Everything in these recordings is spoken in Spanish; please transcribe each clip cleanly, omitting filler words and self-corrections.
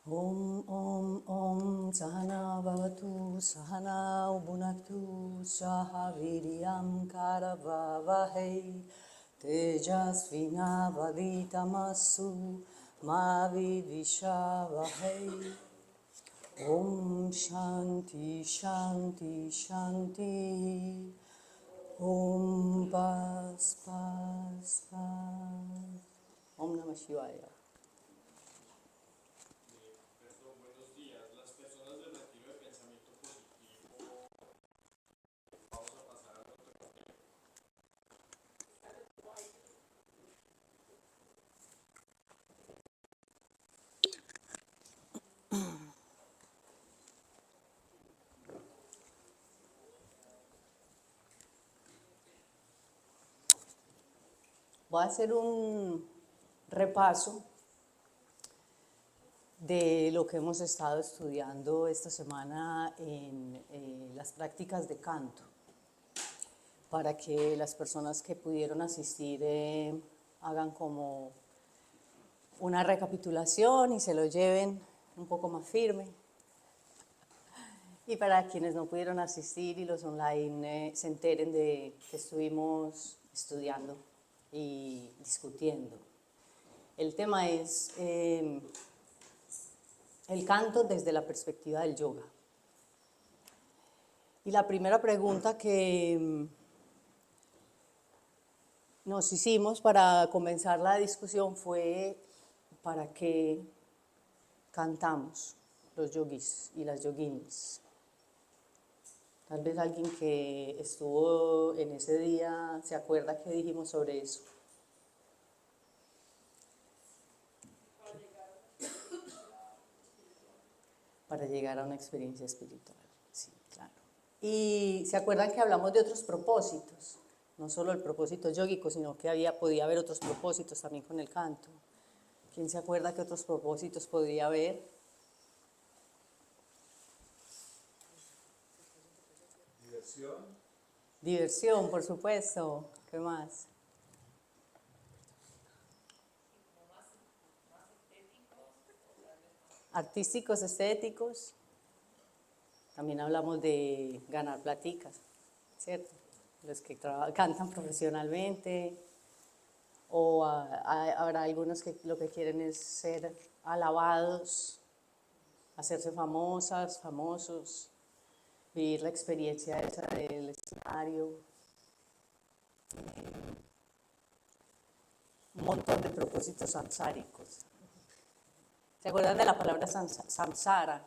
Om Sahana Bhavatu Sahana Bhunaktu Saha Viryam Karavavahe Tejasvina Vaditamasu Ma Vidvishavahe. Om Shanti Shanti Shanti. Om Pas Pas Pas. Om Namah Shivaya. Buenos días. Las personas del retiro de pensamiento positivo, vamos a pasar al otro tema. Voy a hacer un repaso de lo que hemos estado estudiando esta semana en las prácticas de canto, para que las personas que pudieron asistir hagan como una recapitulación y se lo lleven un poco más firme. Y para quienes no pudieron asistir y los online se enteren de que estuvimos estudiando y discutiendo. El tema es el canto desde la perspectiva del yoga. Y la primera pregunta que nos hicimos para comenzar la discusión fue: ¿para qué cantamos los yogis y las yoginis? Tal vez alguien que estuvo en ese día se acuerda qué dijimos sobre eso. Para llegar a una experiencia espiritual, sí, claro. Y se acuerdan que hablamos de otros propósitos, no solo el propósito yógico, sino que podía haber otros propósitos también con el canto. ¿Quién se acuerda qué otros propósitos podría haber? Diversión. Diversión, por supuesto. ¿Qué más? Artísticos, estéticos. También hablamos de ganar platicas, ¿cierto? Los que cantan profesionalmente, o habrá algunos que lo que quieren es ser alabados, hacerse famosas, famosos, vivir la experiencia esa del escenario. Un montón de propósitos samsáricos. ¿Se acuerdan de la palabra samsara?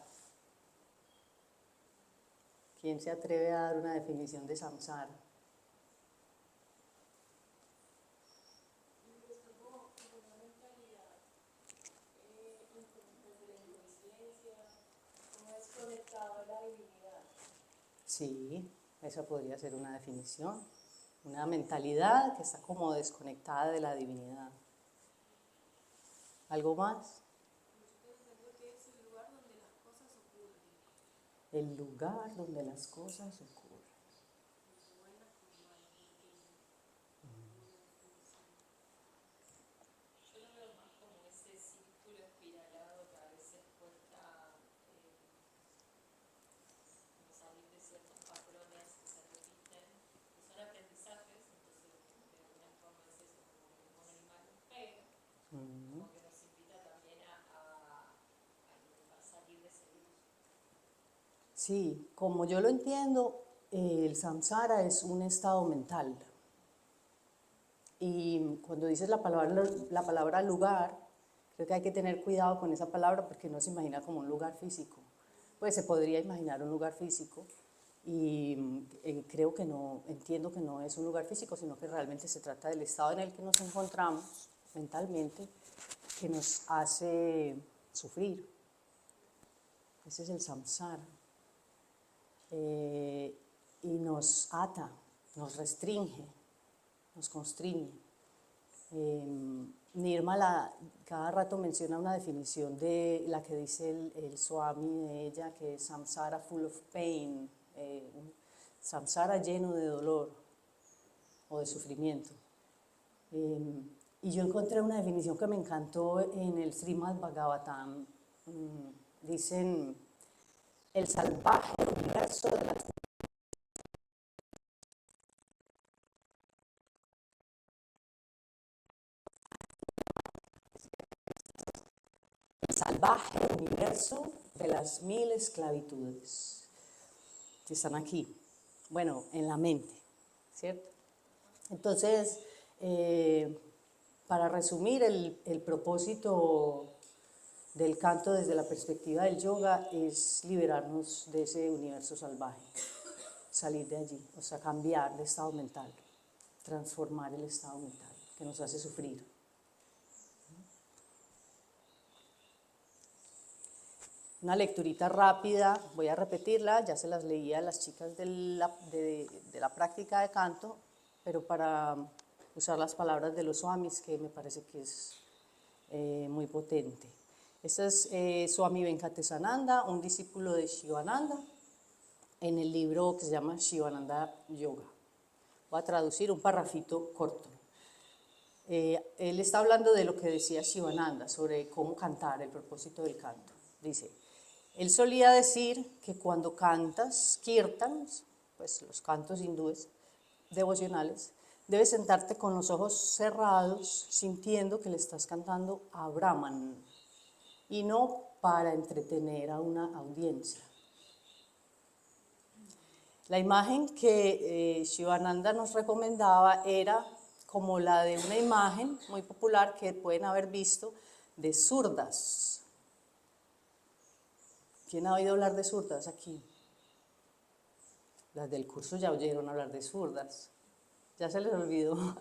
¿Quién se atreve a dar una definición de samsara? Sí, esa podría ser una definición. Una mentalidad que está como desconectada de la divinidad. ¿Algo más? El lugar donde las cosas ocurren. Yo lo veo más como ese círculo espiralado que a veces cuesta como salir de ciertos patrones que se repiten, que son aprendizajes, entonces de alguna forma es eso, como que nos pone el mal pero como que nos invita también a salir de ese virus. Sí, como yo lo entiendo, el samsara es un estado mental. Y cuando dices la palabra lugar, creo que hay que tener cuidado con esa palabra porque no se imagina como un lugar físico. Pues se podría imaginar un lugar físico y creo que no, entiendo que no es un lugar físico, sino que realmente se trata del estado en el que nos encontramos mentalmente, que nos hace sufrir. Ese es el samsara. Y nos ata, nos restringe, nos constriñe. Nirmala cada rato menciona una definición de la que dice el Swami de ella, que es samsara full of pain, samsara lleno de dolor o de sufrimiento. Y yo encontré una definición que me encantó en el Srimad Bhagavatam, dicen el salvaje universo de las el salvaje universo de las 1000 esclavitudes que están aquí, bueno, en la mente, ¿cierto? Entonces, para resumir, el propósito del canto desde la perspectiva del yoga es liberarnos de ese universo salvaje, salir de allí, o sea, cambiar de estado mental, transformar el estado mental que nos hace sufrir. Una lecturita rápida, voy a repetirla, ya se las leía a las chicas de la práctica de canto, pero para usar las palabras de los swamis, que me parece que es muy potente. Este es Swami Venkatesananda, un discípulo de Shivananda, en el libro que se llama Shivananda Yoga. Voy a traducir un parrafito corto. Él está hablando de lo que decía Shivananda sobre cómo cantar, el propósito del canto. Dice, él solía decir que cuando cantas kirtans, pues los cantos hindúes devocionales, debes sentarte con los ojos cerrados, sintiendo que le estás cantando a Brahman y no para entretener a una audiencia. La imagen que Shivananda nos recomendaba era como la de una imagen muy popular que pueden haber visto de surdas. ¿Quién ha oído hablar de surdas aquí? Las del curso ya oyeron hablar de surdas. Ya se les olvidó.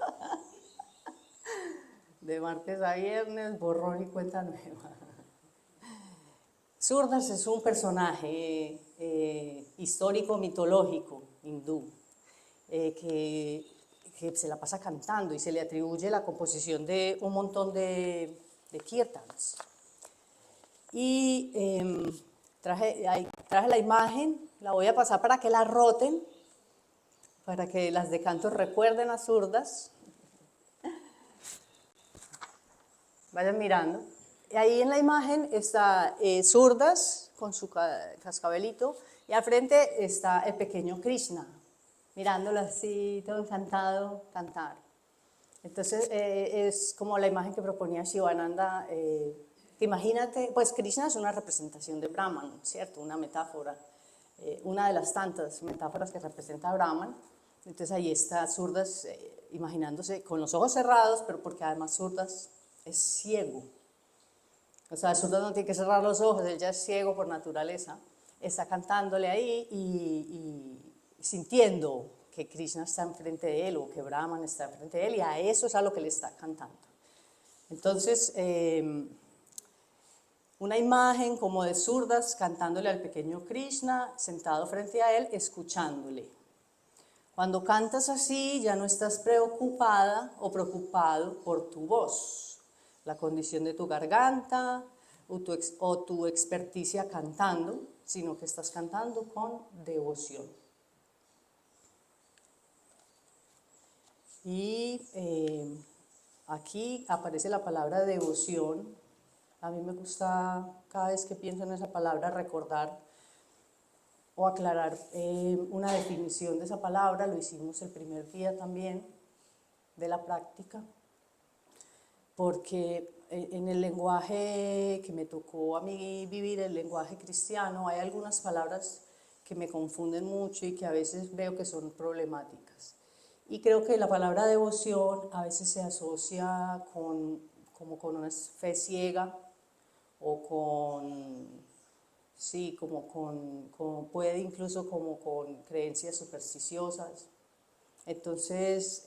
De martes a viernes, borrón y cuenta nueva. Surdas es un personaje histórico, mitológico, hindú, que se la pasa cantando y se le atribuye la composición de un montón de kirtans. Y traje la imagen, la voy a pasar para que la roten, para que las de canto recuerden a surdas. Vayan mirando. Y ahí en la imagen está surdas con su cascabelito y al frente está el pequeño Krishna, mirándolo así, todo encantado, cantar. Entonces es como la imagen que proponía Shivananda. Imagínate, pues Krishna es una representación de Brahman, ¿cierto? Una metáfora, una de las tantas metáforas que representa a Brahman. Entonces ahí está surdas imaginándose con los ojos cerrados, pero porque además surdas es ciego. O sea, surdas no tiene que cerrar los ojos, él ya es ciego por naturaleza. Está cantándole ahí y sintiendo que Krishna está enfrente de él o que Brahman está enfrente de él, y a eso es a lo que le está cantando. Entonces, una imagen como de surdas cantándole al pequeño Krishna, sentado frente a él, escuchándole. Cuando cantas así, ya no estás preocupada o preocupado por tu voz, la condición de tu garganta o tu experticia cantando, sino que estás cantando con devoción. Y aquí aparece la palabra devoción. A mí me gusta, cada vez que pienso en esa palabra, recordar o aclarar una definición de esa palabra. Lo hicimos el primer día también de la práctica, porque en el lenguaje que me tocó a mí vivir, el lenguaje cristiano, hay algunas palabras que me confunden mucho y que a veces veo que son problemáticas. Y creo que la palabra devoción a veces se asocia como con una fe ciega o puede incluso como con creencias supersticiosas. Entonces,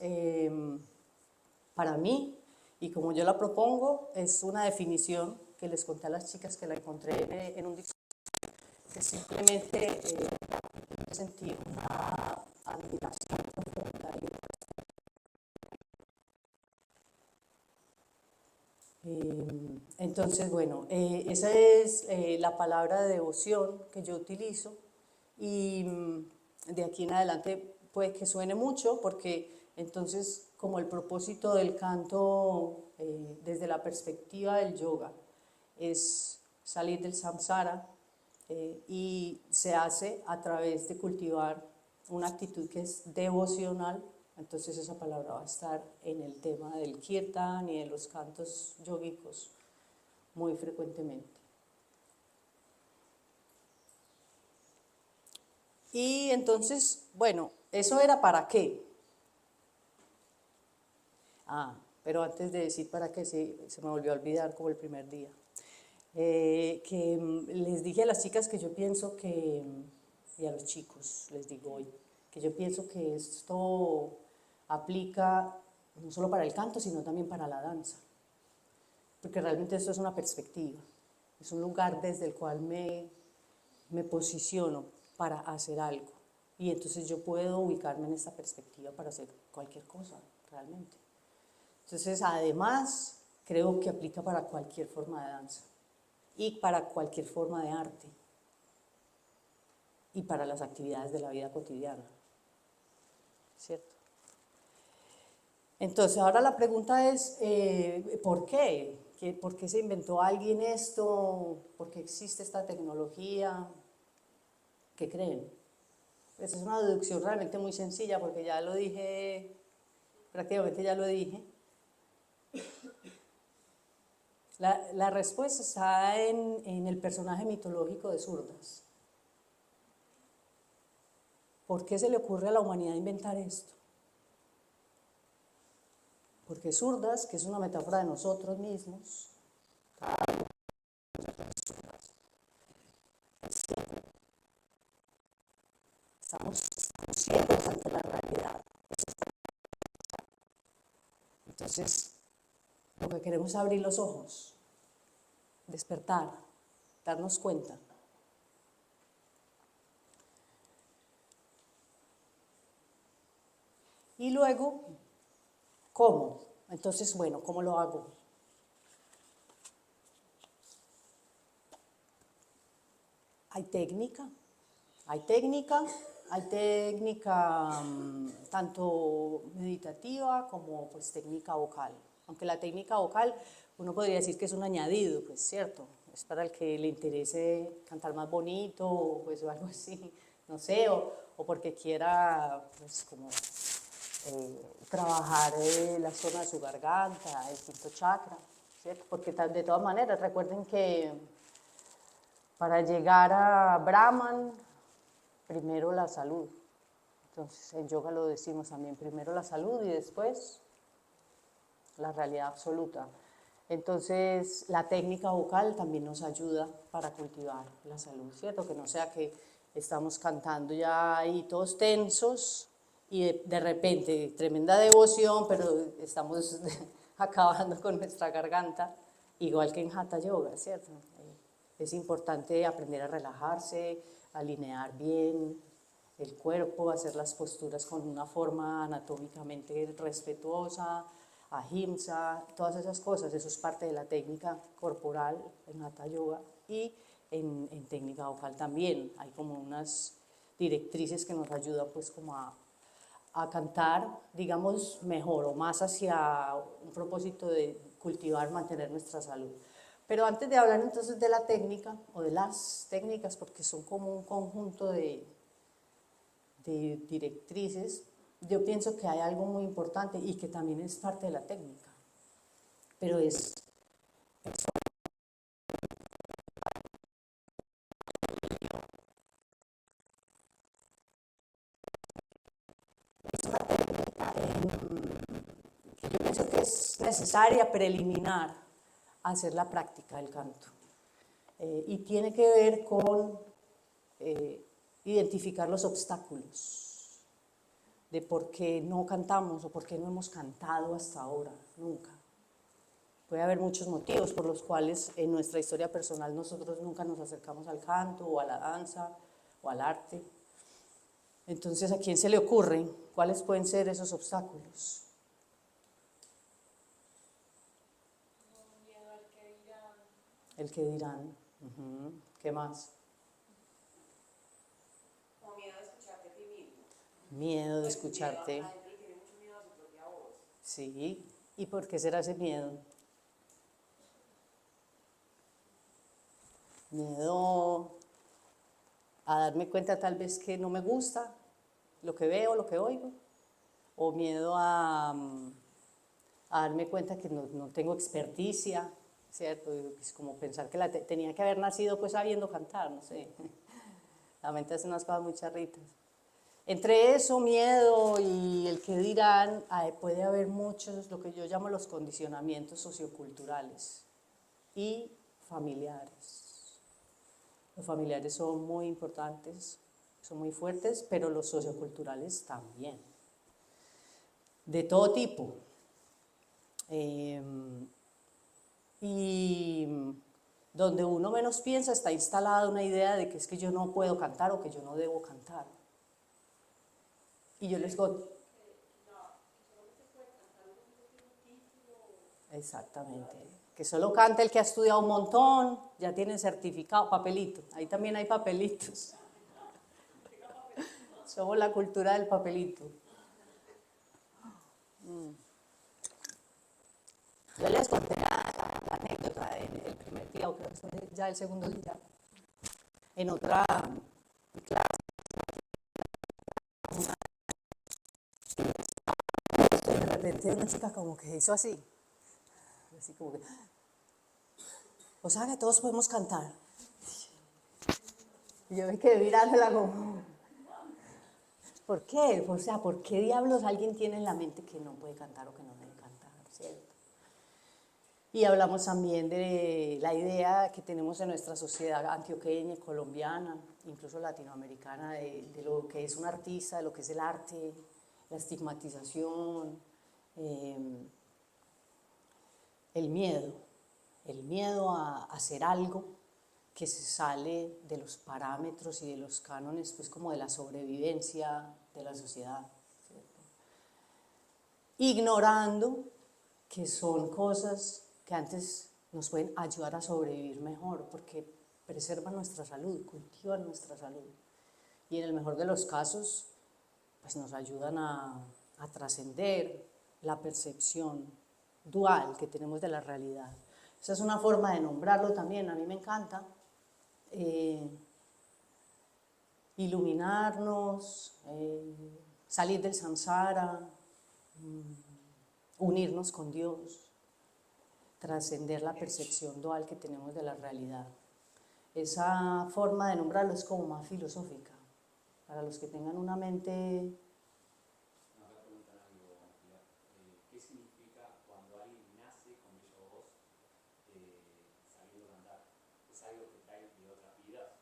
para mí, y como yo la propongo, es una definición que les conté a las chicas que la encontré en un diccionario, que simplemente sentir una admiración profunda. Entonces, bueno, esa es la palabra de devoción que yo utilizo, y de aquí en adelante puede que suene mucho, porque entonces como el propósito del canto desde la perspectiva del yoga es salir del samsara, y se hace a través de cultivar una actitud que es devocional. Entonces esa palabra va a estar en el tema del kirtan y de los cantos yógicos muy frecuentemente. Y entonces, bueno, ¿eso era para qué? Pero antes de decir para qué, se me volvió a olvidar como el primer día. Les dije a las chicas que yo pienso que, y a los chicos les digo hoy, que yo pienso que esto aplica no solo para el canto, sino también para la danza. Porque realmente esto es una perspectiva, es un lugar desde el cual me posiciono para hacer algo. Y entonces yo puedo ubicarme en esta perspectiva para hacer cualquier cosa, realmente. Entonces, además, creo que aplica para cualquier forma de danza y para cualquier forma de arte y para las actividades de la vida cotidiana, ¿cierto? Entonces, ahora la pregunta es, ¿por qué? ¿Por qué se inventó alguien esto? ¿Por qué existe esta tecnología? ¿Qué creen? Pues es una deducción realmente muy sencilla, porque ya lo dije, prácticamente ya lo dije. La respuesta está en el personaje mitológico de Surdas. ¿Por qué se le ocurre a la humanidad inventar esto? Porque Surdas, que es una metáfora de nosotros mismos, estamos ciegos ante la realidad. Entonces, lo que queremos es abrir los ojos, despertar, darnos cuenta. Y luego, ¿cómo? Entonces, bueno, ¿cómo lo hago? Hay técnica, tanto meditativa como pues técnica vocal. Aunque la técnica vocal uno podría decir que es un añadido, pues cierto, es para el que le interese cantar más bonito, pues o algo así, no sé, o porque quiera pues como trabajar la zona de su garganta, el quinto chakra, ¿cierto? Porque de todas maneras recuerden que para llegar a Brahman, primero la salud. Entonces, en yoga lo decimos también, primero la salud y después la realidad absoluta. Entonces, la técnica vocal también nos ayuda para cultivar la salud, ¿cierto? Que no sea que estamos cantando ya ahí todos tensos y de repente tremenda devoción, pero estamos acabando con nuestra garganta, igual que en Hatha Yoga, ¿cierto? Es importante aprender a relajarse, alinear bien el cuerpo, hacer las posturas con una forma anatómicamente respetuosa, ahimsa, todas esas cosas. Eso es parte de la técnica corporal en Hatha Yoga y en técnica vocal también. Hay como unas directrices que nos ayudan pues como a cantar, digamos, mejor o más hacia un propósito de cultivar, mantener nuestra salud. Pero antes de hablar entonces de la técnica o de las técnicas, porque son como un conjunto de directrices, yo pienso que hay algo muy importante y que también es parte de la técnica, pero es una técnica que yo pienso que es necesaria preliminar a hacer la práctica del canto. Y tiene que ver con identificar los obstáculos de por qué no cantamos o por qué no hemos cantado hasta ahora, nunca. Puede haber muchos motivos por los cuales en nuestra historia personal nosotros nunca nos acercamos al canto o a la danza o al arte. Entonces, ¿a quién se le ocurre cuáles pueden ser esos obstáculos? Miedo al que dirán. El que dirán. ¿Qué más? O miedo a escucharte a ti mismo. Miedo de Pues escucharte. La gente le tiene mucho miedo a su propia voz. Sí. ¿Y por qué será ese miedo? miedo a darme cuenta tal vez que no me gusta lo que veo, lo que oigo, o miedo a darme cuenta que no tengo experticia, ¿cierto? Es como pensar que tenía que haber nacido pues sabiendo cantar, no sé. La mente hace unas cosas muy charritas. Entre eso, miedo y el que dirán, puede haber muchos, lo que yo llamo los condicionamientos socioculturales y familiares. Los familiares son muy importantes, son muy fuertes, pero los socioculturales también. De todo tipo. Y donde uno menos piensa está instalada una idea de que es que yo no puedo cantar o que yo no debo cantar. Y yo les digo, exactamente, que solo canta el que ha estudiado un montón, ya tienen certificado, papelito, ahí también hay papelitos. Somos la cultura del papelito. Yo les conté la anécdota en el primer día, o creo que fue ya el segundo día, en otra clase. De repente una chica como que hizo así como que, o sea que todos podemos cantar. Y yo me quedé mirándola como, ¿por qué? O sea, ¿por qué diablos alguien tiene en la mente que no puede cantar o que no debe cantar, ¿cierto? Y hablamos también de la idea que tenemos en nuestra sociedad antioqueña, colombiana, incluso latinoamericana, de lo que es un artista, de lo que es el arte, la estigmatización, el miedo a hacer algo que se sale de los parámetros y de los cánones, pues como de la sobrevivencia de la sociedad, ¿cierto? Ignorando que son cosas que antes nos pueden ayudar a sobrevivir mejor, porque preservan nuestra salud, cultivan nuestra salud. Y en el mejor de los casos, pues nos ayudan a trascender la percepción dual que tenemos de la realidad. Esa es una forma de nombrarlo también, a mí me encanta. Iluminarnos, salir del samsara, unirnos con Dios, trascender la percepción dual que tenemos de la realidad. Esa forma de nombrarlo es como más filosófica, para los que tengan una mente. ¿Qué significa cuando alguien nace con bella voz sabiendo cantar? ¿Es algo que trae de otras vidas?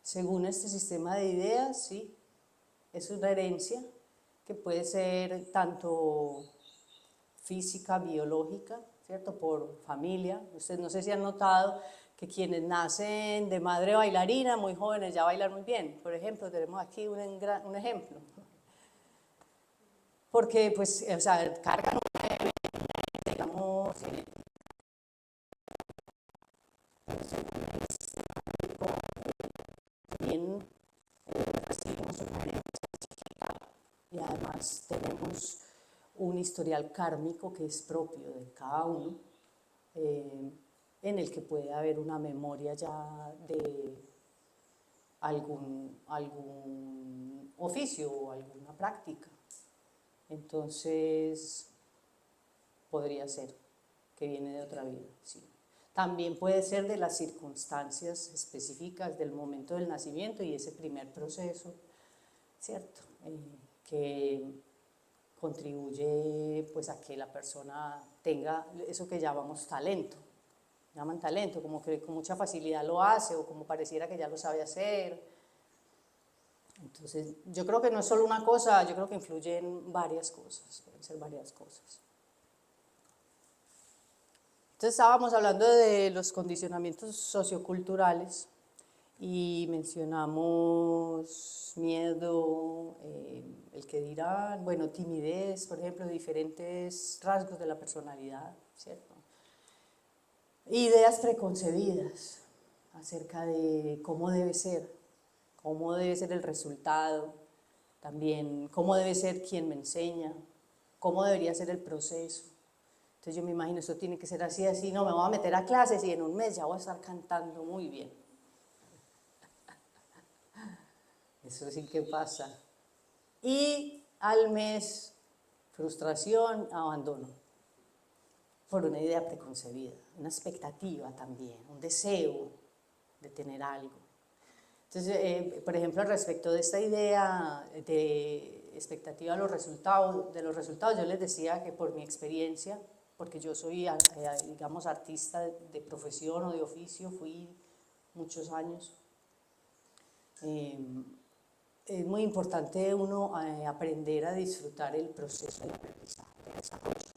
Según este sistema de ideas, sí, es una herencia que puede ser tanto física, biológica, ¿cierto? Por familia. Ustedes no sé si han notado que quienes nacen de madre bailarina, muy jóvenes, ya bailan muy bien. Por ejemplo, tenemos aquí un ejemplo. Porque, pues, o sea, cargan digamos, también recibimos una herencia y además tenemos un historial kármico que es propio de cada uno, en el que puede haber una memoria ya de algún oficio o alguna práctica. Entonces, podría ser que viene de otra vida, sí. También puede ser de las circunstancias específicas del momento del nacimiento y ese primer proceso, ¿cierto? Que contribuye pues a que la persona tenga eso que llamamos talento. Llaman talento, como que con mucha facilidad lo hace o como pareciera que ya lo sabe hacer. Entonces, yo creo que no es solo una cosa, yo creo que influyen varias cosas, pueden ser varias cosas. Entonces estábamos hablando de los condicionamientos socioculturales y mencionamos miedo, el que dirán, bueno, timidez, por ejemplo, diferentes rasgos de la personalidad, ¿cierto? Ideas preconcebidas acerca de cómo debe ser el resultado, también cómo debe ser quien me enseña, cómo debería ser el proceso. Entonces yo me imagino, esto tiene que ser así, así, no, me voy a meter a clases y en un mes ya voy a estar cantando muy bien. Eso sí que pasa. Y al mes, frustración, abandono, por una idea preconcebida, una expectativa también, un deseo de tener algo. Entonces, por ejemplo, respecto de esta idea de expectativa de los resultados, yo les decía que por mi experiencia, porque yo soy, digamos, artista de profesión o de oficio, fui muchos años, es muy importante uno aprender a disfrutar el proceso del aprendizaje, del desarrollo.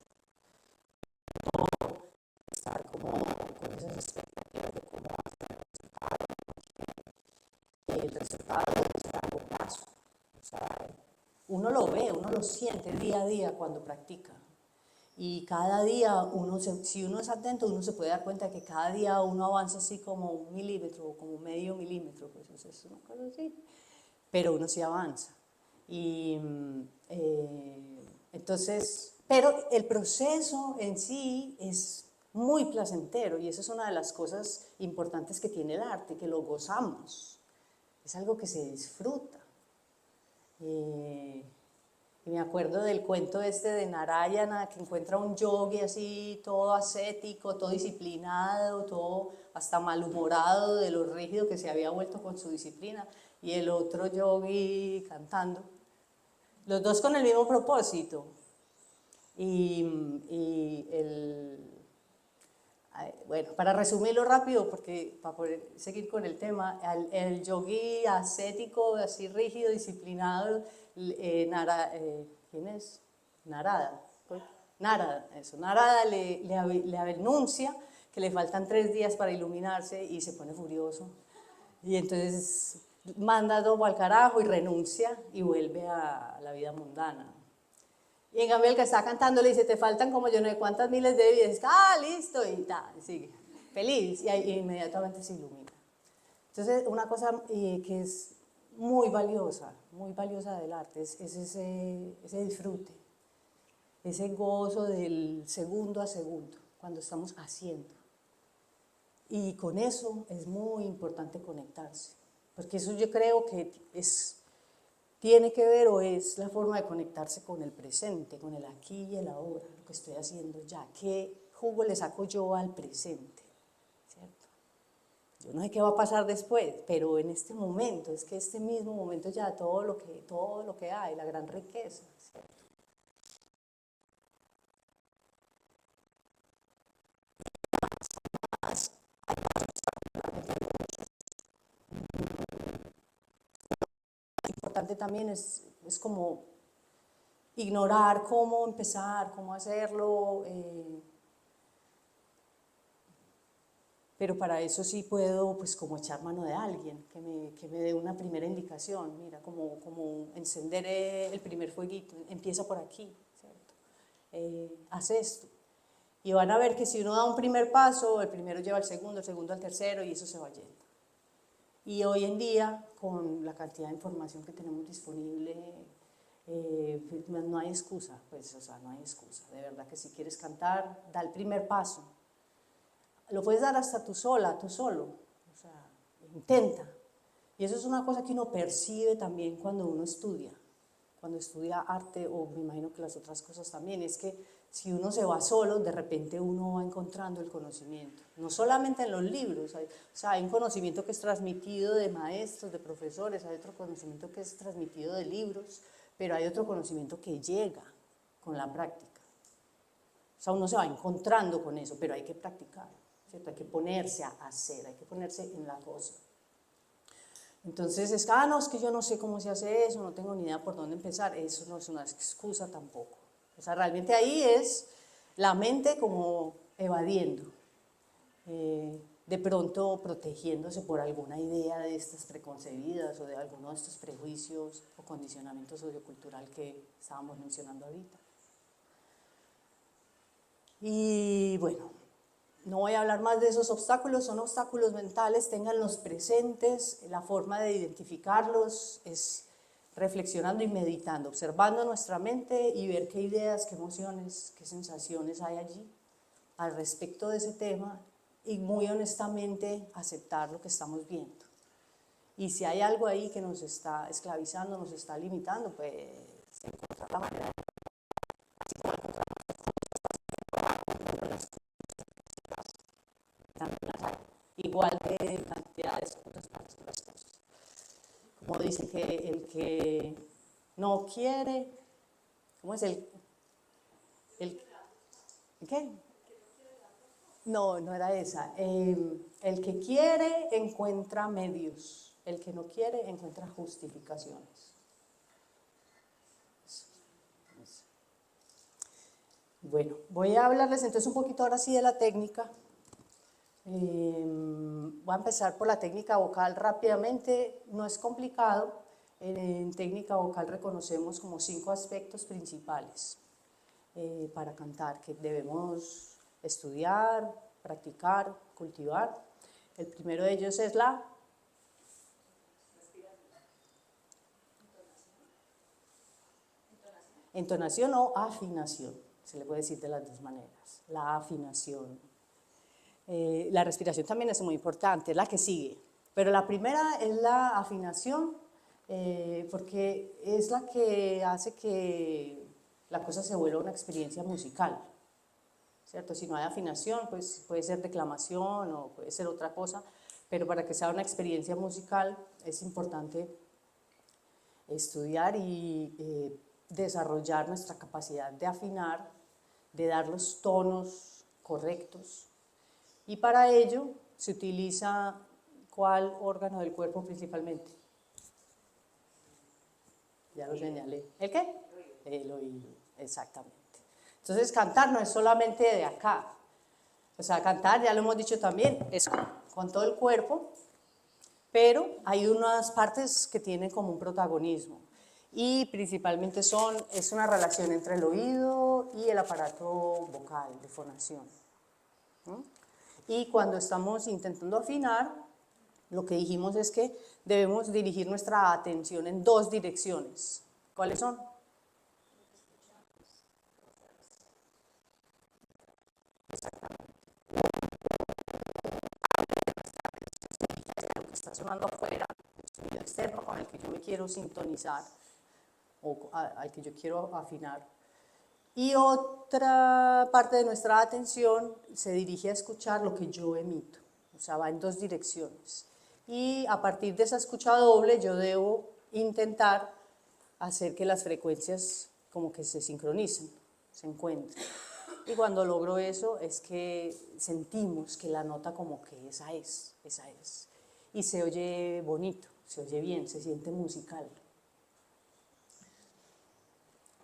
No estar como con esas expectativas de cómo va a ser el resultado es a largo plazo. O sea, uno lo ve, uno lo siente día a día cuando practica. Y cada día, si uno es atento, uno se puede dar cuenta de que cada día uno avanza así como 1 milímetro o como medio milímetro, pues es una cosa así, pero uno sí avanza. Y entonces, pero el proceso en sí es muy placentero y esa es una de las cosas importantes que tiene el arte, que lo gozamos, es algo que se disfruta. Y me acuerdo del cuento este de Narayana, que encuentra un yogi así, todo ascético, todo disciplinado, todo hasta malhumorado de lo rígido que se había vuelto con su disciplina, y el otro yogi cantando. Los dos con el mismo propósito. Bueno, para resumirlo rápido, porque para poder seguir con el tema, el yogi ascético, así rígido, disciplinado, ¿quién es? Narada. Narada le anuncia que le faltan 3 días para iluminarse y se pone furioso. Y entonces manda todo al carajo y renuncia y vuelve a la vida mundana. Y en cambio el que está cantando le dice, te faltan como yo no sé cuántas miles de vidas. Listo, y tal, sigue, feliz, y inmediatamente se ilumina. Entonces, una cosa que es muy valiosa del arte, es ese disfrute, ese gozo del segundo a segundo, cuando estamos haciendo. Y con eso es muy importante conectarse, porque eso yo creo que tiene que ver o es la forma de conectarse con el presente, con el aquí y el ahora, lo que estoy haciendo ya. ¿Qué jugo le saco yo al presente? ¿Cierto? Yo no sé qué va a pasar después, pero en este momento, es que este mismo momento ya todo lo que hay, la gran riqueza, ¿cierto? Importante también es como ignorar cómo empezar, cómo hacerlo, pero para eso sí puedo pues como echar mano de alguien que me dé una primera indicación, mira, como encender el primer fueguito, empieza por aquí, ¿cierto? Haz esto. Y van a ver que si uno da un primer paso, el primero lleva al segundo, el segundo al tercero y eso se va yendo. Y hoy en día, con la cantidad de información que tenemos disponible, no hay excusa, pues, o sea, no hay excusa. De verdad que si quieres cantar, da el primer paso. Lo puedes dar hasta tú sola, tú solo, o sea, intenta. Y eso es una cosa que uno percibe también cuando uno estudia arte, o me imagino que las otras cosas también, es que si uno se va solo, de repente uno va encontrando el conocimiento, no solamente en los libros, hay un conocimiento que es transmitido de maestros, de profesores, hay otro conocimiento que es transmitido de libros, pero hay otro conocimiento que llega con la práctica. O sea, uno se va encontrando con eso, pero hay que practicar, ¿cierto? Hay que ponerse a hacer, hay que ponerse en la cosa. Entonces es que yo no sé cómo se hace eso, no tengo ni idea por dónde empezar. Eso no es una excusa tampoco. O sea, realmente ahí es la mente como evadiendo, de pronto protegiéndose por alguna idea de estas preconcebidas o de alguno de estos prejuicios o condicionamiento sociocultural que estábamos mencionando ahorita. Y bueno, no voy a hablar más de esos obstáculos, son obstáculos mentales, ténganlos presentes, la forma de identificarlos es reflexionando y meditando, observando nuestra mente y ver qué ideas, qué emociones, qué sensaciones hay allí al respecto de ese tema y muy honestamente aceptar lo que estamos viendo. Y si hay algo ahí que nos está esclavizando, nos está limitando, pues encontrar la manera de igual de cantidades de otras partes de las cosas. Como dice que el que no quiere, ¿cómo es el qué? No, no era esa. El que quiere encuentra medios, el que no quiere encuentra justificaciones. Bueno, voy a hablarles entonces un poquito ahora sí de la técnica. Voy a empezar por la técnica vocal rápidamente, no es complicado. En técnica vocal reconocemos como 5 aspectos principales para cantar que debemos estudiar, practicar, cultivar. El primero de ellos es la entonación o afinación, se le puede decir de las dos maneras. La afinación. La respiración también es muy importante, es la que sigue. Pero la primera es la afinación, porque es la que hace que la cosa se vuelva una experiencia musical, ¿cierto? Si no hay afinación, pues puede ser declamación o puede ser otra cosa, pero para que sea una experiencia musical es importante estudiar y desarrollar nuestra capacidad de afinar, de dar los tonos correctos. Y para ello se utiliza ¿cuál órgano del cuerpo principalmente? Ya lo señalé. ¿El qué? El oído, exactamente. Entonces cantar no es solamente de acá. O sea, cantar, ya lo hemos dicho también, es con todo el cuerpo, pero hay unas partes que tienen como un protagonismo. Y principalmente es una relación entre el oído y el aparato vocal de fonación. Y cuando estamos intentando afinar, lo que dijimos es que debemos dirigir nuestra atención en 2 direcciones. ¿Cuáles son? Lo que está sonando afuera, el sonido externo con el que yo me quiero sintonizar o al que yo quiero afinar. Y otra parte de nuestra atención se dirige a escuchar lo que yo emito, o sea, va en 2 direcciones. Y a partir de esa escucha doble yo debo intentar hacer que las frecuencias como que se sincronicen, se encuentren. Y cuando logro eso es que sentimos que la nota como que esa es. Y se oye bonito, se oye bien, se siente musical.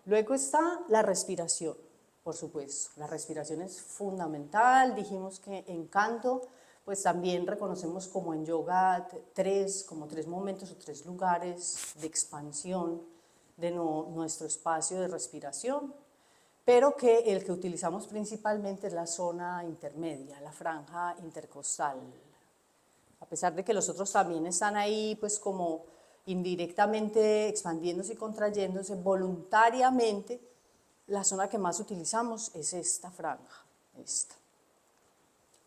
Luego está la respiración, por supuesto. La respiración es fundamental. Dijimos que en canto, pues también reconocemos como en yoga como tres momentos o 3 lugares de expansión de nuestro espacio de respiración, pero que el que utilizamos principalmente es la zona intermedia, la franja intercostal. A pesar de que los otros también están ahí, pues como indirectamente expandiéndose y contrayéndose, voluntariamente la zona que más utilizamos es esta franja, esta.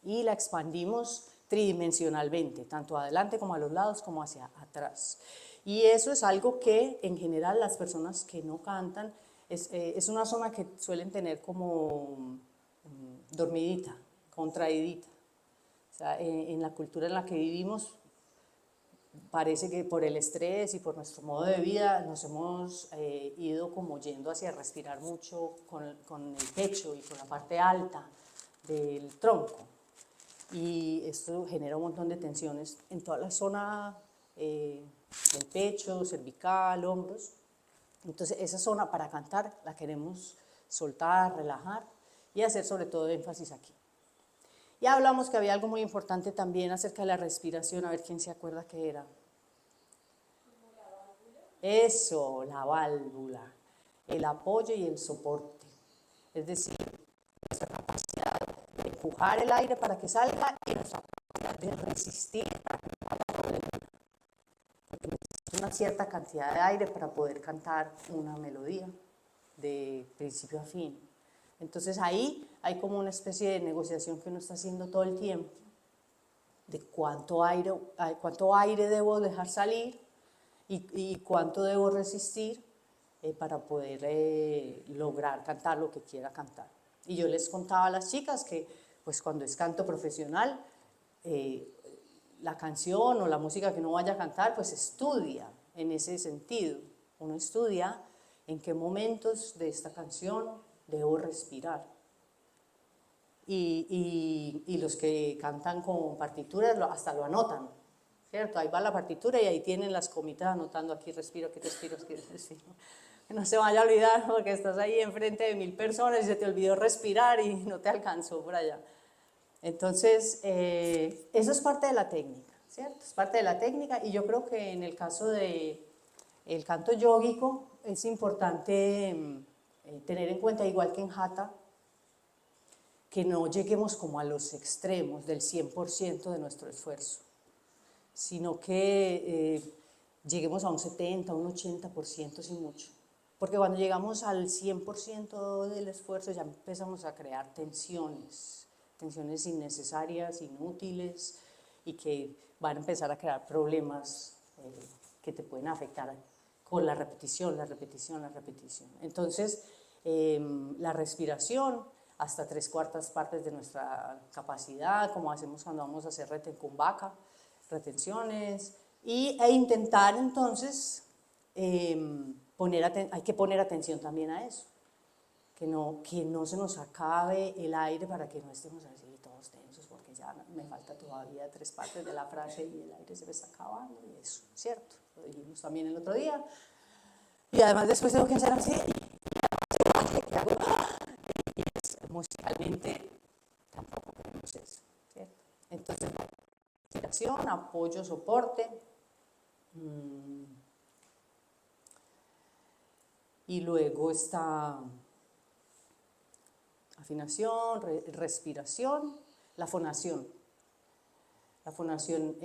Y la expandimos tridimensionalmente, tanto adelante como a los lados como hacia atrás. Y eso es algo que en general las personas que no cantan, es una zona que suelen tener como dormidita, contraidita. O sea, en la cultura en la que vivimos, parece que por el estrés y por nuestro modo de vida nos hemos ido como yendo hacia respirar mucho con el pecho y con la parte alta del tronco. Y esto genera un montón de tensiones en toda la zona del pecho, cervical, hombros. Entonces esa zona para cantar la queremos soltar, relajar y hacer sobre todo énfasis aquí. Y hablamos que había algo muy importante también acerca de la respiración, a ver quién se acuerda qué era. Eso, la válvula, el apoyo y el soporte. Es decir, nuestra capacidad de empujar el aire para que salga y nuestra capacidad de resistir para que no salga doble. Porque necesitamos una cierta cantidad de aire para poder cantar una melodía de principio a fin. Entonces ahí hay como una especie de negociación que uno está haciendo todo el tiempo, de cuánto aire debo dejar salir y cuánto debo resistir para poder lograr cantar lo que quiera cantar. Y yo les contaba a las chicas que pues cuando es canto profesional, la canción o la música que uno vaya a cantar, pues estudia en ese sentido. Uno estudia en qué momentos de esta canción debo respirar. Y los que cantan con partituras hasta lo anotan, ¿cierto? Ahí va la partitura y ahí tienen las comitas anotando aquí respiro, aquí respiro, aquí respiro. Que no se vaya a olvidar porque estás ahí enfrente de 1000 personas y se te olvidó respirar y no te alcanzó por allá. Entonces, eso es parte de la técnica, ¿cierto? Es parte de la técnica y yo creo que en el caso del canto yógico es importante tener en cuenta, igual que en Hatha, que no lleguemos como a los extremos del 100% de nuestro esfuerzo, sino que lleguemos a un 70, un 80% sin mucho. Porque cuando llegamos al 100% del esfuerzo ya empezamos a crear tensiones innecesarias, inútiles y que van a empezar a crear problemas que te pueden afectar con la repetición. Entonces, la respiración, hasta 3/4 partes de nuestra capacidad, como hacemos cuando vamos a hacer retenkumbhaka, retenciones, e intentar entonces hay que poner atención también a eso, que no se nos acabe el aire para que no estemos así todos tensos, porque ya me falta todavía 3 partes de la frase y el aire se me está acabando, y eso, ¿cierto? Lo dijimos también el otro día. Y además después tengo que hacer así, musicalmente tampoco queremos eso, ¿cierto? Entonces, respiración, apoyo, soporte, y luego está afinación, respiración, la fonación. La fonación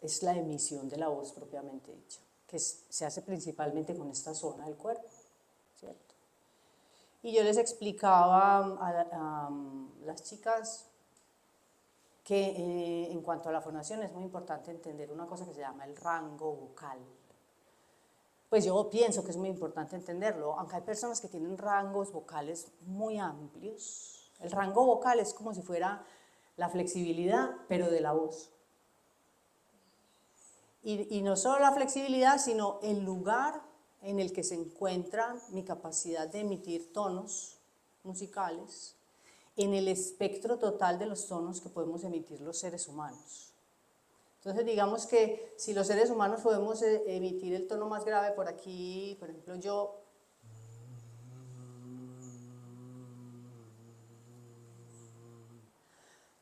es la emisión de la voz propiamente dicha, que se hace principalmente con esta zona del cuerpo, ¿cierto? Y yo les explicaba a las chicas que en cuanto a la fonación es muy importante entender una cosa que se llama el rango vocal. Pues yo pienso que es muy importante entenderlo, aunque hay personas que tienen rangos vocales muy amplios. El rango vocal es como si fuera la flexibilidad, pero de la voz. Y no solo la flexibilidad, sino el lugar en el que se encuentra mi capacidad de emitir tonos musicales en el espectro total de los tonos que podemos emitir los seres humanos. Entonces digamos que si los seres humanos podemos emitir el tono más grave por aquí, por ejemplo yo,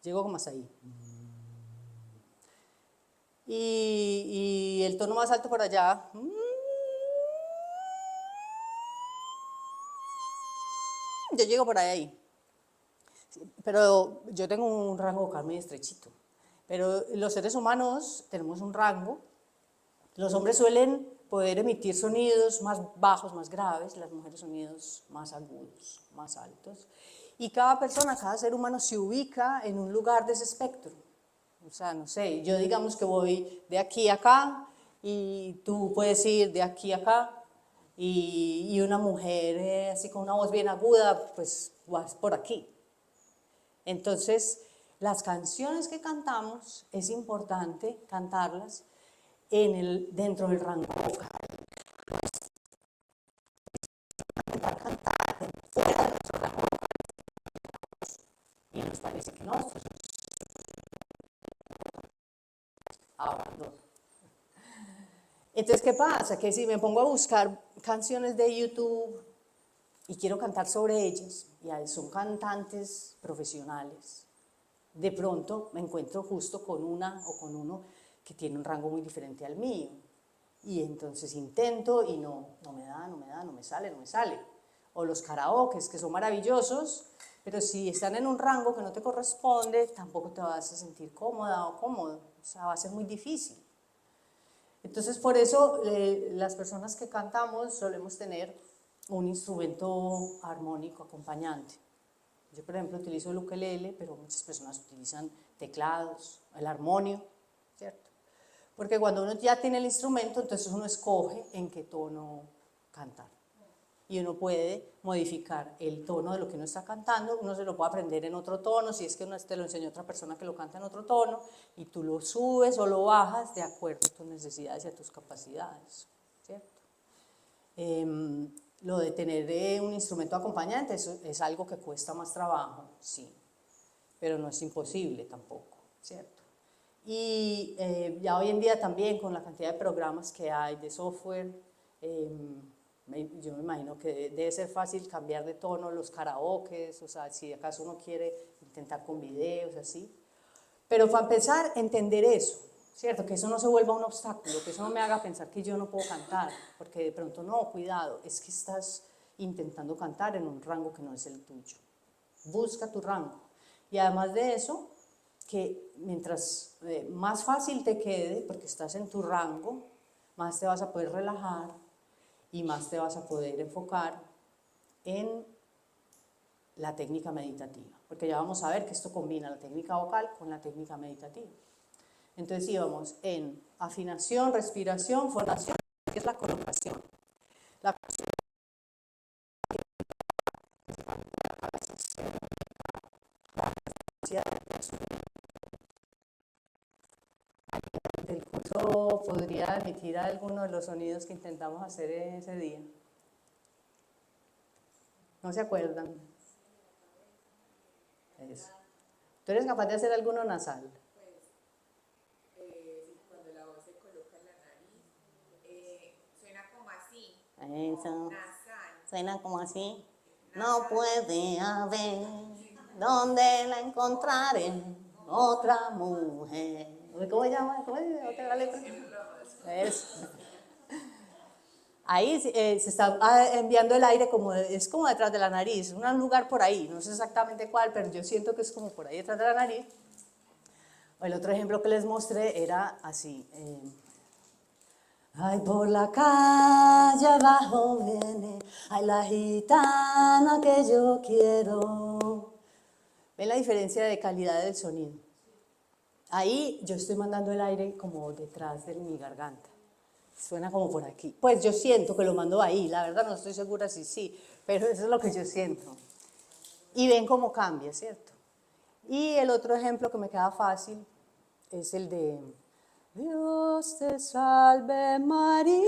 llego como hasta ahí. Y el tono más alto por allá, yo llego por ahí. Pero yo tengo un rango vocal muy estrechito. Pero los seres humanos tenemos un rango. Los hombres suelen poder emitir sonidos más bajos, más graves, las mujeres sonidos más agudos, más altos. Y cada persona, cada ser humano se ubica en un lugar de ese espectro. O sea, no sé, yo digamos que voy de aquí a acá y tú puedes ir de aquí a acá y una mujer así con una voz bien aguda, pues vas por aquí. Entonces, las canciones que cantamos es importante cantarlas dentro del rango vocal. Cantar fuera de nuestro rango vocal. Y nos parece que no, abandono. Entonces, ¿qué pasa? Que si me pongo a buscar canciones de YouTube y quiero cantar sobre ellas, y son cantantes profesionales, de pronto me encuentro justo con una o con uno que tiene un rango muy diferente al mío. Y entonces intento y no me sale. O los karaokes, que son maravillosos, pero si están en un rango que no te corresponde, tampoco te vas a sentir cómoda o cómodo. O sea, va a ser muy difícil. Entonces, por eso las personas que cantamos solemos tener un instrumento armónico acompañante. Yo, por ejemplo, utilizo el ukelele, pero muchas personas utilizan teclados, el armonio, ¿cierto? Porque cuando uno ya tiene el instrumento, entonces uno escoge en qué tono cantar. Y uno puede modificar el tono de lo que uno está cantando, uno se lo puede aprender en otro tono, si es que uno te lo enseñó otra persona que lo canta en otro tono, y tú lo subes o lo bajas de acuerdo a tus necesidades y a tus capacidades, ¿cierto? Lo de tener un instrumento acompañante es algo que cuesta más trabajo, sí, pero no es imposible tampoco, ¿cierto? Y ya hoy en día también con la cantidad de programas que hay, de software, yo me imagino que debe ser fácil cambiar de tono los karaokes, o sea, si acaso uno quiere intentar con videos, así. Pero para empezar, entender eso, ¿cierto? Que eso no se vuelva un obstáculo, que eso no me haga pensar que yo no puedo cantar, porque de pronto no, cuidado, es que estás intentando cantar en un rango que no es el tuyo. Busca tu rango. Y además de eso, que mientras más fácil te quede, porque estás en tu rango, más te vas a poder relajar y más te vas a poder enfocar en la técnica meditativa, porque ya vamos a ver que esto combina la técnica vocal con la técnica meditativa. Entonces íbamos en afinación, respiración, fonación, que es la colocación. La el curso podría emitir alguno de los sonidos que intentamos hacer ese día. ¿No se acuerdan? Eso. ¿Tú eres capaz de hacer alguno nasal? Cuando la voz se coloca en la nariz, suena como así, Eso. nasal. Suena como así. No puede haber donde la encontraré otra mujer. ¿Cómo se llama? ¿Cómo es otra letra? Eso. Ahí se está enviando el aire como, es como detrás de la nariz, un lugar por ahí, no sé exactamente cuál, pero yo siento que es como por ahí detrás de la nariz. El otro ejemplo que les mostré era así. Ay, por la calle abajo viene, ay, la gitana que yo quiero. ¿Ven la diferencia de calidad del sonido? Ahí yo estoy mandando el aire como detrás de mi garganta. Suena como por aquí. Pues yo siento que lo mando ahí, la verdad no estoy segura si sí, pero eso es lo que yo siento. Y ven cómo cambia, ¿cierto? Y el otro ejemplo que me queda fácil es el de Dios te salve María.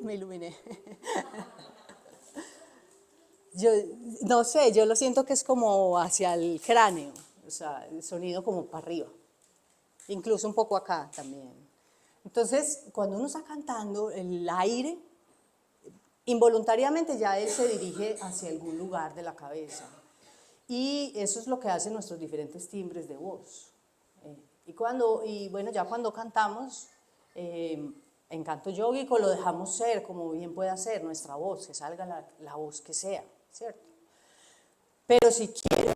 Me iluminé. Yo no sé, yo lo siento que es como hacia el cráneo, o sea, el sonido como para arriba, incluso un poco acá también. Entonces, cuando uno está cantando, el aire, involuntariamente ya él se dirige hacia algún lugar de la cabeza. Y eso es lo que hacen nuestros diferentes timbres de voz. Y bueno, ya cuando cantamos, en canto yógico lo dejamos ser como bien pueda ser nuestra voz, que salga la voz que sea, ¿cierto? Pero si quieres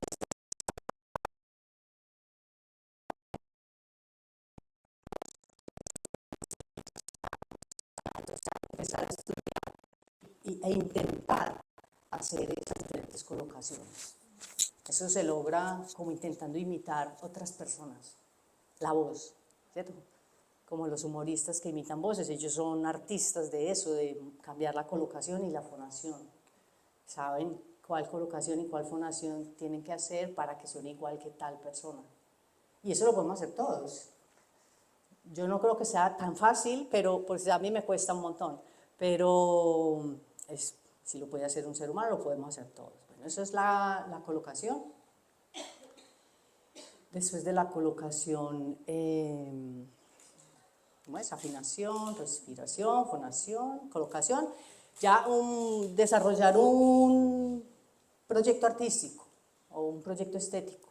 empezar a estudiar e intentar hacer esas diferentes colocaciones. Eso se logra como intentando imitar otras personas, la voz, ¿cierto? Como los humoristas que imitan voces, ellos son artistas de eso, de cambiar la colocación y la fonación. Saben cuál colocación y cuál fonación tienen que hacer para que suene igual que tal persona. Y eso lo podemos hacer todos. Yo no creo que sea tan fácil, pero pues a mí me cuesta un montón. Pero si lo puede hacer un ser humano, lo podemos hacer todos. Bueno, eso es la colocación. Después de la colocación, ¿cómo es? Afinación, respiración, fonación, colocación. Ya desarrollar un proyecto artístico o un proyecto estético.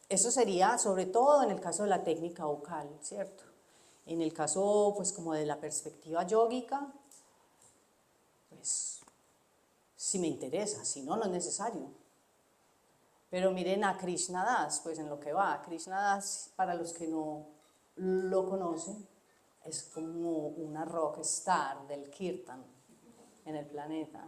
Eso sería sobre todo en el caso de la técnica vocal, ¿cierto? En el caso, pues como de la perspectiva yógica, pues si me interesa, si no, no es necesario. Pero miren a Krishna Das, pues en lo que va. Krishna Das, para los que no lo conocen, es como una rock star del kirtan en el planeta.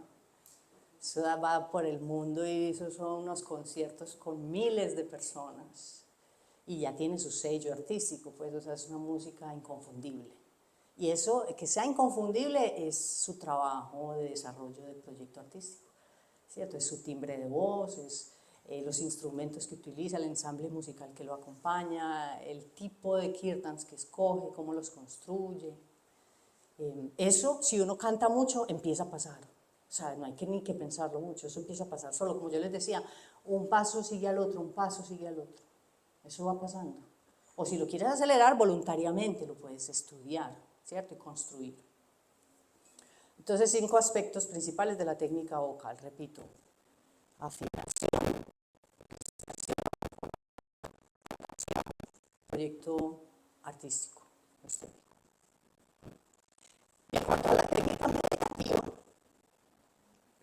Eso va por el mundo y esos son unos conciertos con miles de personas. Y ya tiene su sello artístico, pues, o sea, es una música inconfundible. Y eso, que sea inconfundible, es su trabajo de desarrollo del proyecto artístico, ¿cierto? Es su timbre de voz, es los instrumentos que utiliza, el ensamble musical que lo acompaña, el tipo de kirtans que escoge, cómo los construye. Eso, si uno canta mucho, empieza a pasar. O sea, no hay que ni que pensarlo mucho, eso empieza a pasar solo. Como yo les decía, un paso sigue al otro, un paso sigue al otro. Eso va pasando. O si lo quieres acelerar, voluntariamente lo puedes estudiar, ¿cierto? Y construir. Entonces, 5 aspectos principales de la técnica vocal, repito. Afinación, proyecto artístico, estético. Y en cuanto a la técnica meditativa,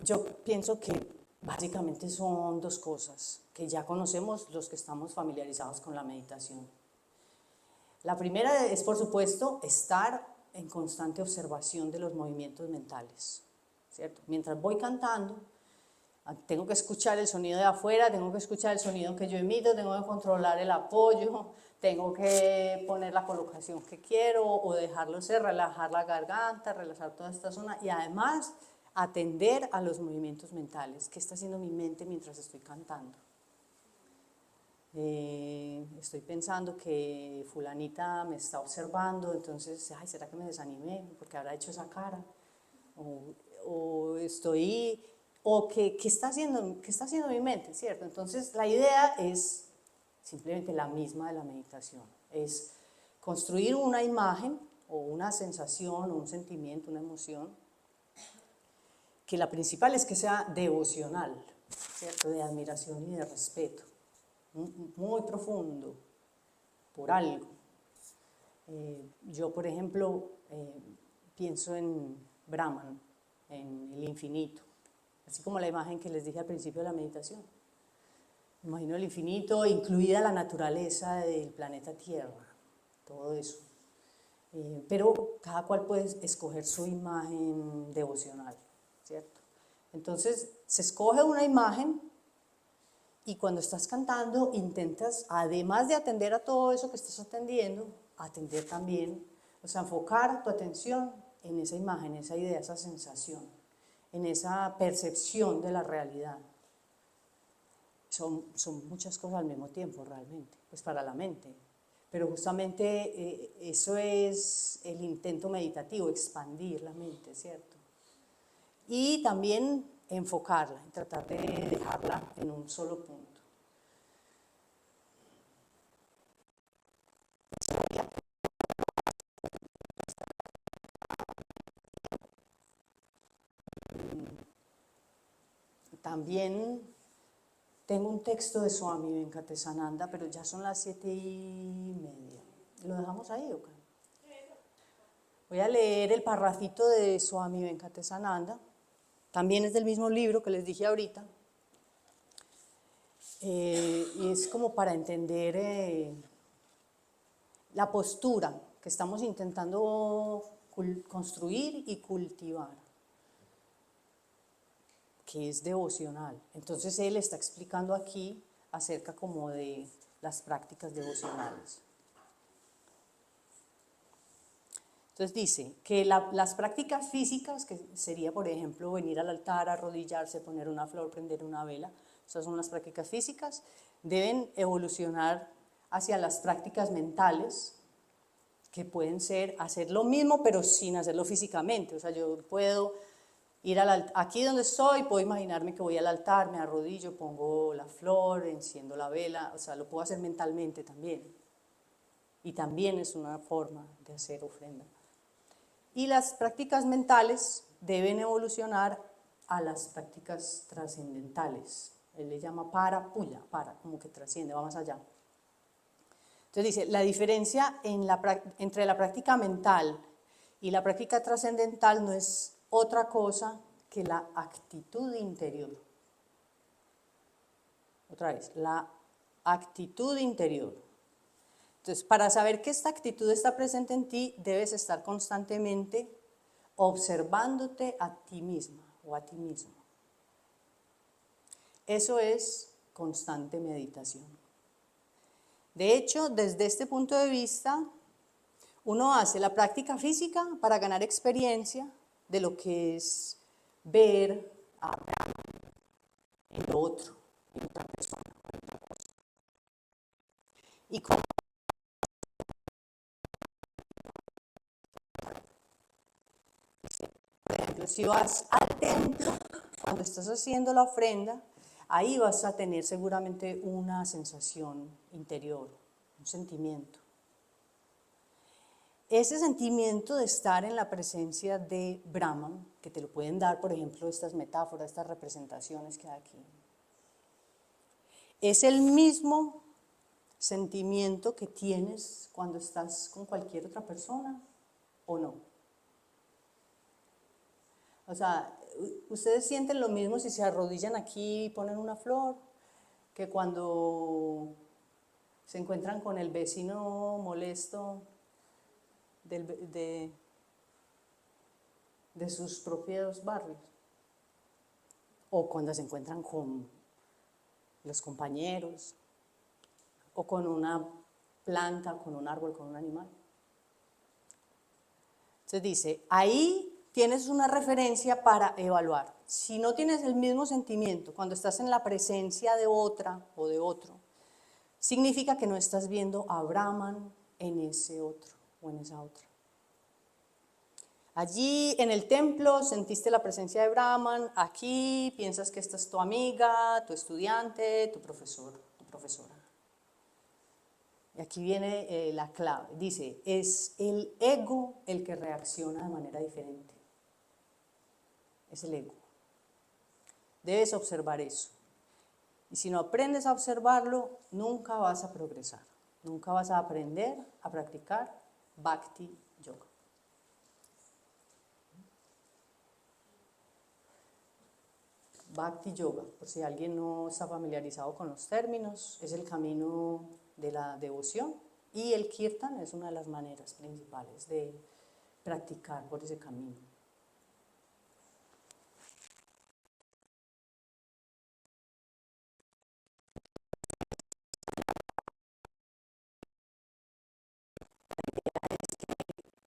yo pienso que básicamente son 2 cosas que ya conocemos los que estamos familiarizados con la meditación. La primera es, por supuesto, estar en constante observación de los movimientos mentales, ¿cierto? Mientras voy cantando, tengo que escuchar el sonido de afuera, tengo que escuchar el sonido que yo emito, tengo que controlar el apoyo, tengo que poner la colocación que quiero o dejarlo ser, relajar la garganta, relajar toda esta zona y además atender a los movimientos mentales. ¿Qué está haciendo mi mente mientras estoy cantando? Estoy pensando que fulanita me está observando, entonces, ay, ¿será que me desanimé porque habrá hecho esa cara? ¿Qué está haciendo mi mente, cierto? Entonces, la idea es simplemente la misma de la meditación, es construir una imagen o una sensación o un sentimiento, una emoción, que la principal es que sea devocional, ¿cierto? De admiración y de respeto, muy profundo, por algo. Yo, por ejemplo, pienso en Brahman, en el infinito, así como la imagen que les dije al principio de la meditación. Me imagino el infinito, incluida la naturaleza del planeta Tierra, todo eso. Pero cada cual puede escoger su imagen devocional, ¿cierto? Entonces, se escoge una imagen y cuando estás cantando intentas, además de atender a todo eso que estás atendiendo, atender también, o sea, enfocar tu atención en esa imagen, esa idea, esa sensación, en esa percepción de la realidad. Son muchas cosas al mismo tiempo realmente, pues para la mente. Pero justamente eso es el intento meditativo, expandir la mente, ¿cierto? Y también enfocarla, tratar de dejarla en un solo punto. También tengo un texto de Swami Venkatesananda, pero ya son las 7:30. ¿Lo dejamos ahí o qué? Voy a leer el parrafito de Swami Venkatesananda. También es del mismo libro que les dije ahorita. Y es como para entender la postura que estamos intentando construir y cultivar, que es devocional. Entonces él está explicando aquí acerca como de las prácticas devocionales. Entonces dice que las prácticas físicas, que sería por ejemplo venir al altar, arrodillarse, poner una flor, prender una vela, esas son las prácticas físicas, deben evolucionar hacia las prácticas mentales, que pueden ser hacer lo mismo pero sin hacerlo físicamente. O sea, yo puedo ir aquí donde estoy, puedo imaginarme que voy al altar, me arrodillo, pongo la flor, enciendo la vela, o sea, lo puedo hacer mentalmente también. Y también es una forma de hacer ofrenda. Y las prácticas mentales deben evolucionar a las prácticas trascendentales. Él le llama para, como que trasciende, va más allá. Entonces dice, la diferencia entre la práctica mental y la práctica trascendental no es otra cosa que la actitud interior. Otra vez, la actitud interior. Entonces, para saber que esta actitud está presente en ti, debes estar constantemente observándote a ti misma o a ti mismo. Eso es constante meditación. De hecho, desde este punto de vista, uno hace la práctica física para ganar experiencia de lo que es ver a en lo otro, en otra persona, en otra cosa. Y como por ejemplo, si vas al templo, cuando estás haciendo la ofrenda, ahí vas a tener seguramente una sensación interior, un sentimiento. Ese sentimiento de estar en la presencia de Brahman, que te lo pueden dar, por ejemplo, estas metáforas, estas representaciones que hay aquí, es el mismo sentimiento que tienes cuando estás con cualquier otra persona, ¿o no? O sea, ¿ustedes sienten lo mismo si se arrodillan aquí y ponen una flor? Que cuando se encuentran con el vecino molesto de sus propios barrios. O cuando se encuentran con los compañeros, o con una planta, con un árbol, con un animal. Entonces dice, ahí tienes una referencia para evaluar. Si no tienes el mismo sentimiento cuando estás en la presencia de otra o de otro, significa que no estás viendo a Brahman en ese otro o en esa otra. Allí en el templo sentiste la presencia de Brahman, aquí piensas que esta es tu amiga, tu estudiante, tu profesor, tu profesora. Y aquí viene la clave, dice, es el ego el que reacciona de manera diferente. Es el ego. Debes observar eso. Y si no aprendes a observarlo, nunca vas a progresar. Nunca vas a aprender a practicar Bhakti Yoga. Bhakti Yoga, por si alguien no está familiarizado con los términos, es el camino de la devoción y el kirtan es una de las maneras principales de practicar por ese camino.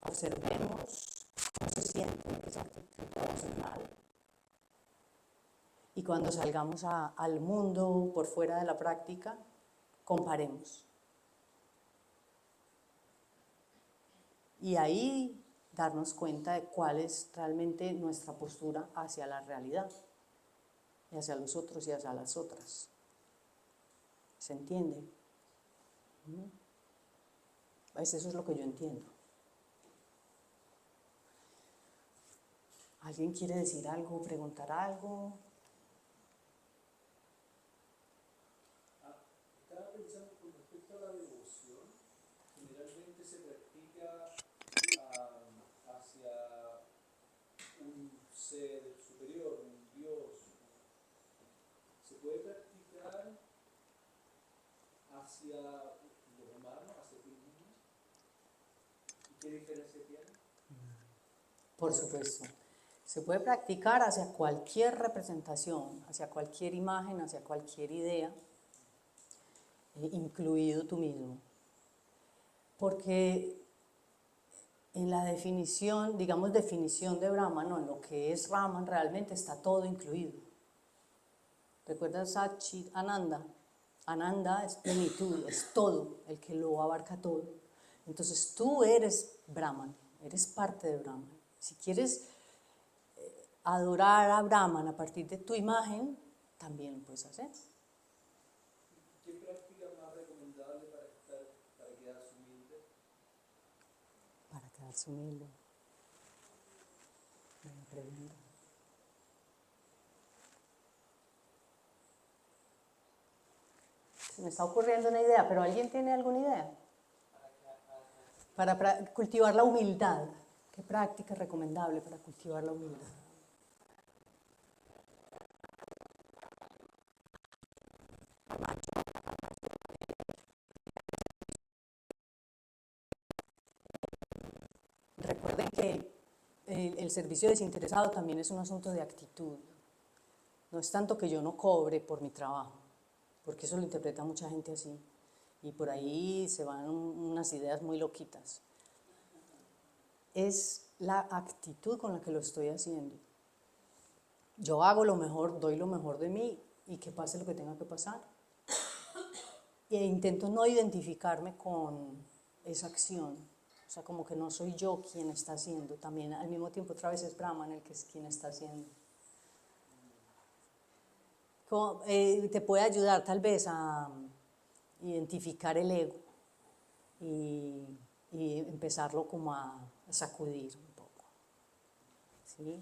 Observemos cómo se siente esa actitud devocional. Y cuando salgamos al mundo por fuera de la práctica, comparemos. Y ahí darnos cuenta de cuál es realmente nuestra postura hacia la realidad, y hacia los otros y hacia las otras. ¿Se entiende? Pues eso es lo que yo entiendo. ¿Alguien quiere decir algo, preguntar algo? Estaba pensando con respecto a la devoción, generalmente se practica hacia un ser superior, un Dios. ¿Se puede practicar hacia los humanos, hacia ti mismo? ¿Y qué diferencia tiene? Por supuesto. Se puede practicar hacia cualquier representación, hacia cualquier imagen, hacia cualquier idea, incluido tú mismo. Porque en la definición, digamos definición de Brahman, no, en lo que es Brahman realmente está todo incluido. ¿Recuerdas Satchit Ananda? Ananda es plenitud, es todo, el que lo abarca todo. Entonces tú eres Brahman, eres parte de Brahman. Si quieres adorar a Brahman a partir de tu imagen, también lo puedes hacer. ¿Qué práctica más recomendable para quedarse humilde? Para quedarse humilde. Buena pregunta. Se me está ocurriendo una idea, pero ¿alguien tiene alguna idea? Para cultivar la humildad. ¿Qué práctica es recomendable para cultivar la humildad? Recuerden que el servicio desinteresado también es un asunto de actitud. No es tanto que yo no cobre por mi trabajo, porque eso lo interpreta mucha gente así. Y por ahí se van unas ideas muy loquitas. Es la actitud con la que lo estoy haciendo. Yo hago lo mejor, doy lo mejor de mí y que pase lo que tenga que pasar. E intento no identificarme con esa acción. O sea, como que no soy yo quien está haciendo. También al mismo tiempo otra vez es Brahman el que es quien está haciendo. Te puede ayudar tal vez a identificar el ego y empezarlo como a sacudir un poco, ¿sí?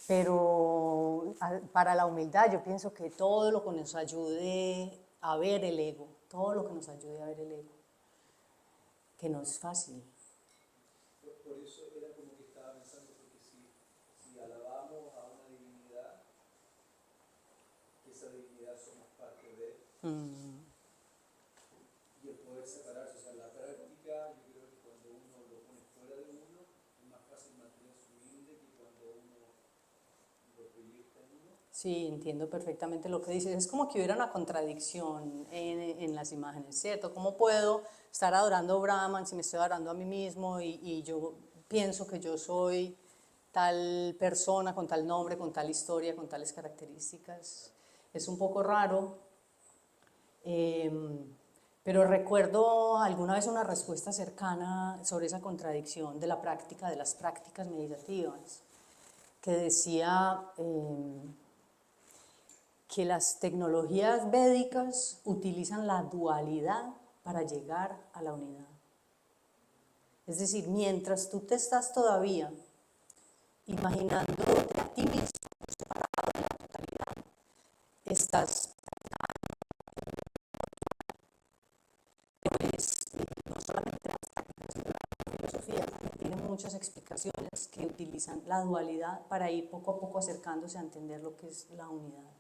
Pero para la humildad yo pienso que todo lo que nos ayude a ver el ego, todo lo que nos ayude a ver el ego, que no es fácil. Por eso era como que estaba pensando, porque si alabamos a una divinidad, que esa divinidad somos parte de, y el poder separarse, o sea, la práctica, yo creo que cuando uno lo pone fuera de uno, es más fácil mantenerse humilde que cuando uno lo proyecta en uno. Sí, entiendo perfectamente lo que dices. Es como que hubiera una contradicción en las imágenes, ¿cierto? ¿Cómo puedo estar adorando a Brahman si me estoy adorando a mí mismo y yo pienso que yo soy tal persona con tal nombre, con tal historia, con tales características? Es un poco raro, pero recuerdo alguna vez una respuesta cercana sobre esa contradicción de la práctica, de las prácticas meditativas, que decía que las tecnologías védicas utilizan la dualidad para llegar a la unidad. Es decir, mientras tú te estás todavía imaginándote a ti mismo separado de la totalidad, estás no solamente las tácticas, sino la filosofía también tiene muchas explicaciones que utilizan la dualidad para ir poco a poco acercándose a entender lo que es la unidad.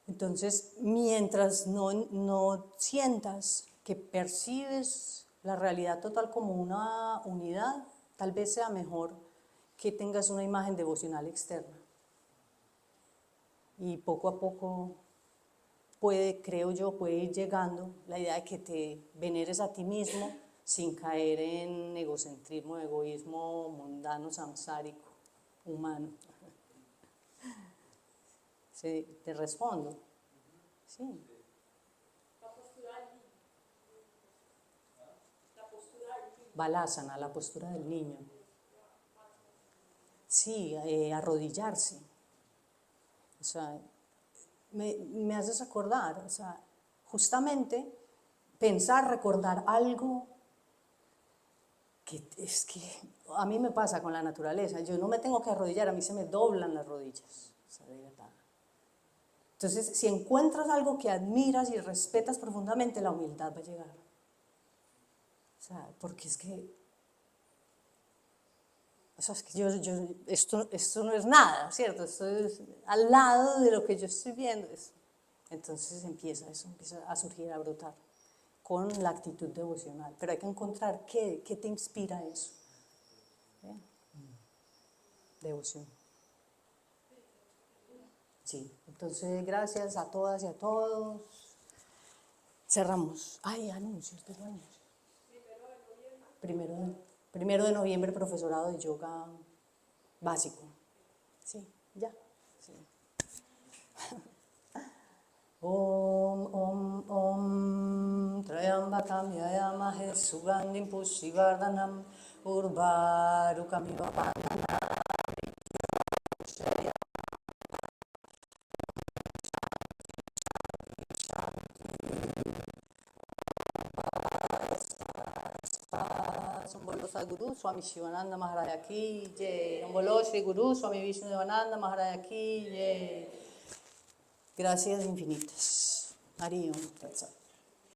Entonces, mientras no sientas que percibes la realidad total como una unidad, tal vez sea mejor que tengas una imagen devocional externa. Y poco a poco creo yo, puede ir llegando la idea de que te veneres a ti mismo sin caer en egocentrismo, egoísmo mundano, samsárico, humano. Sí, te respondo. Sí. La postura del niño. La postura del niño. Balasana, la postura del niño. Sí, arrodillarse. O sea, me haces acordar, o sea, justamente pensar, recordar algo que es que a mí me pasa con la naturaleza. Yo no me tengo que arrodillar, a mí se me doblan las rodillas. O sea, de verdad. Entonces, si encuentras algo que admiras y respetas profundamente, la humildad va a llegar. O sea, porque es que, o sea, es que esto no es nada, ¿cierto? Esto es al lado de lo que yo estoy viendo. Entonces empieza a surgir, a brotar con la actitud devocional. Pero hay que encontrar qué te inspira eso. ¿Eh? Devoción. Sí, entonces gracias a todas y a todos. Cerramos. Ay, anuncios de los anuncios. Primero de noviembre, profesorado de yoga básico. Sí, ya. Sí. Om Trayambakam Yayamahe Sugandhim Pushivardhanam Urvarukamiva Vandana Bolo Sadhguru Swami Shivananda Maharaj Ki Jai. Bolo Shri Guru Swami Vishnudevananda Maharaj Ki Jai. Gracias infinitas. Hari Om Tat Sat.